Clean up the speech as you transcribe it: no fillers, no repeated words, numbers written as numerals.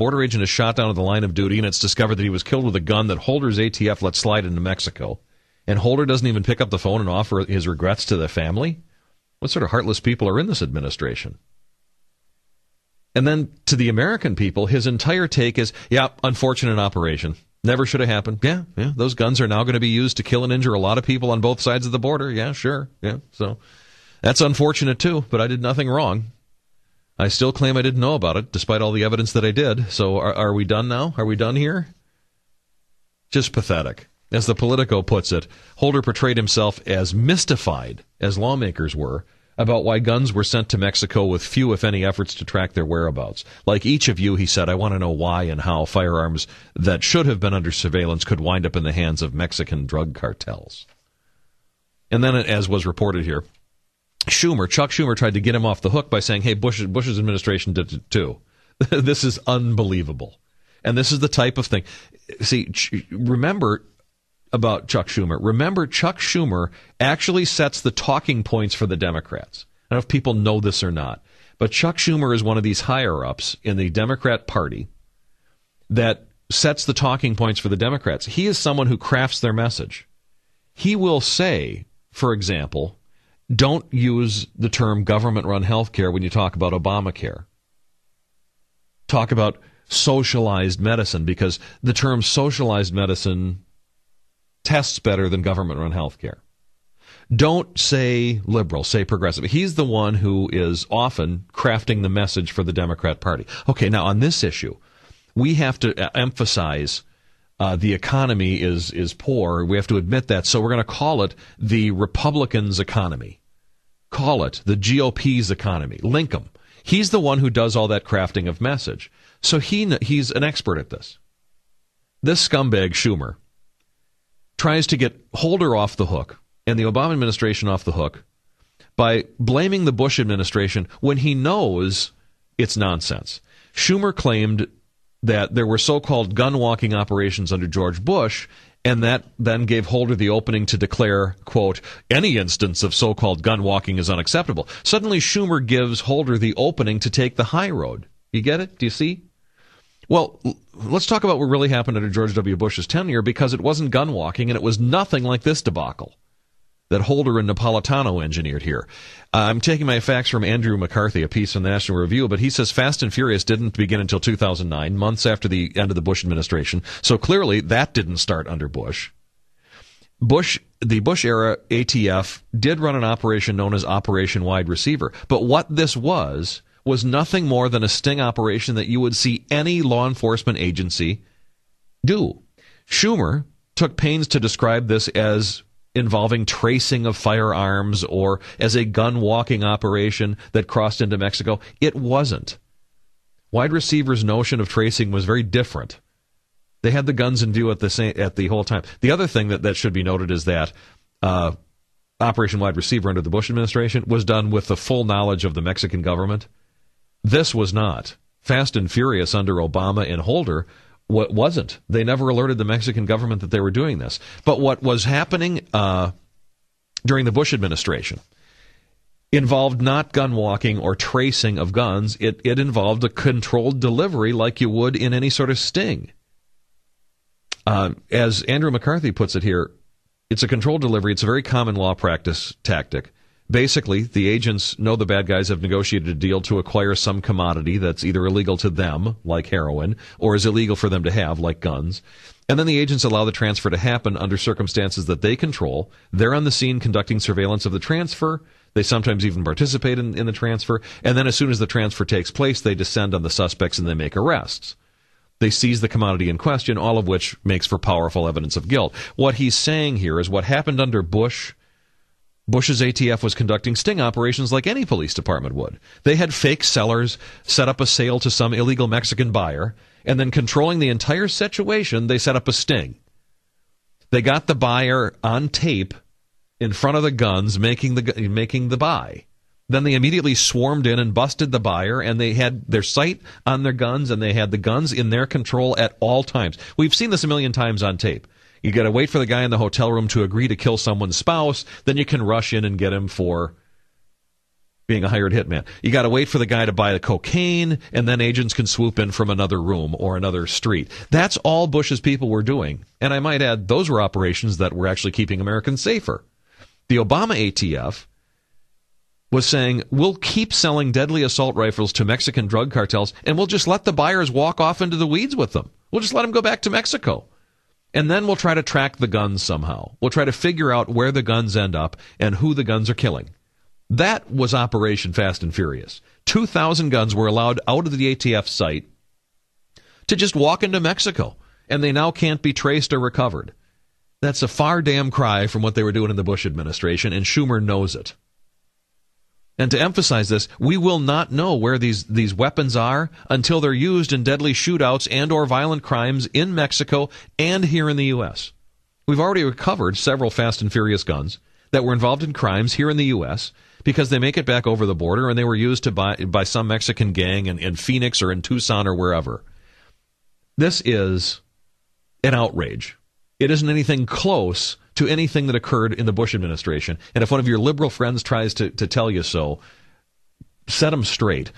Border agent is shot down at the line of duty, and it's discovered that he was killed with a gun that Holder's ATF let slide into Mexico. And Holder doesn't even pick up the phone and offer his regrets to the family? What sort of heartless people are in this administration? And then to the American people, his entire take is, yeah, unfortunate operation. Never should have happened. Yeah, those guns are now going to be used to kill and injure a lot of people on both sides of the border. Yeah, sure. Yeah, so that's unfortunate too, but I did nothing wrong. I still claim I didn't know about it, despite all the evidence that I did. So are we done now? Are we done here? Just pathetic. As the Politico puts it, Holder portrayed himself as mystified, as lawmakers were, about why guns were sent to Mexico with few, if any, efforts to track their whereabouts. Like each of you, he said, I want to know why and how firearms that should have been under surveillance could wind up in the hands of Mexican drug cartels. And then, as was reported here, Chuck Schumer tried to get him off the hook by saying, hey, Bush's administration did it too. This is unbelievable. And this is the type of thing. See, remember about Chuck Schumer. Remember, Chuck Schumer actually sets the talking points for the Democrats. I don't know if people know this or not, but Chuck Schumer is one of these higher-ups in the Democrat Party that sets the talking points for the Democrats. He is someone who crafts their message. He will say, for example, don't use the term government-run health care when you talk about Obamacare. Talk about socialized medicine, because the term socialized medicine tests better than government-run health care. Don't say liberal, say progressive. He's the one who is often crafting the message for the Democrat Party. Okay, now on this issue, we have to emphasize the economy is poor. We have to admit that, so we're going to call it the Republicans' economy. Call it the GOP's economy. Link him. He's the one who does all that crafting of message. So he's an expert at this. This scumbag Schumer tries to get Holder off the hook and the Obama administration off the hook by blaming the Bush administration when he knows it's nonsense. Schumer claimed that there were so-called gun-walking operations under George Bush, and that then gave Holder the opening to declare, quote, any instance of so-called gun-walking is unacceptable. Suddenly Schumer gives Holder the opening to take the high road. You get it? Do you see? Well, let's talk about what really happened under George W. Bush's tenure, because it wasn't gun-walking, and it was nothing like this debacle that Holder and Napolitano engineered here. I'm taking my facts from Andrew McCarthy, a piece in the National Review, but he says Fast and Furious didn't begin until 2009, months after the end of the Bush administration. So clearly that didn't start under Bush. The Bush-era ATF did run an operation known as Operation Wide Receiver. But what this was nothing more than a sting operation that you would see any law enforcement agency do. Schumer took pains to describe this as involving tracing of firearms or as a gun-walking operation that crossed into Mexico. It wasn't. Wide Receiver's notion of tracing was very different. They had the guns in view at the whole time. The other thing that should be noted is that Operation Wide Receiver under the Bush administration was done with the full knowledge of the Mexican government. This was not. Fast and Furious under Obama and Holder wasn't. They never alerted the Mexican government that they were doing this. But what was happening during the Bush administration involved not gun walking or tracing of guns. It involved a controlled delivery like you would in any sort of sting. As Andrew McCarthy puts it here, it's a controlled delivery. It's a very common law practice tactic. Basically, the agents know the bad guys have negotiated a deal to acquire some commodity that's either illegal to them, like heroin, or is illegal for them to have, like guns. And then the agents allow the transfer to happen under circumstances that they control. They're on the scene conducting surveillance of the transfer. They sometimes even participate in the transfer. And then as soon as the transfer takes place, they descend on the suspects and they make arrests. They seize the commodity in question, all of which makes for powerful evidence of guilt. What he's saying here is what happened under Bush. Bush's ATF was conducting sting operations like any police department would. They had fake sellers set up a sale to some illegal Mexican buyer, and then controlling the entire situation, they set up a sting. They got the buyer on tape in front of the guns making the buy. Then they immediately swarmed in and busted the buyer, and they had their sight on their guns, and they had the guns in their control at all times. We've seen this a million times on tape. You got to wait for the guy in the hotel room to agree to kill someone's spouse, then you can rush in and get him for being a hired hitman. You got to wait for the guy to buy the cocaine, and then agents can swoop in from another room or another street. That's all Bush's people were doing. And I might add, those were operations that were actually keeping Americans safer. The Obama ATF was saying, we'll keep selling deadly assault rifles to Mexican drug cartels, and we'll just let the buyers walk off into the weeds with them. We'll just let them go back to Mexico. And then we'll try to track the guns somehow. We'll try to figure out where the guns end up and who the guns are killing. That was Operation Fast and Furious. 2,000 guns were allowed out of the ATF site to just walk into Mexico, and they now can't be traced or recovered. That's a far damn cry from what they were doing in the Bush administration, and Schumer knows it. And to emphasize this, we will not know where these weapons are until they're used in deadly shootouts and or violent crimes in Mexico and here in the U.S. We've already recovered several Fast and Furious guns that were involved in crimes here in the U.S. because they make it back over the border and they were used by some Mexican gang in Phoenix or in Tucson or wherever. This is an outrage. It isn't anything close to anything that occurred in the Bush administration. And if one of your liberal friends tries to tell you so, set them straight.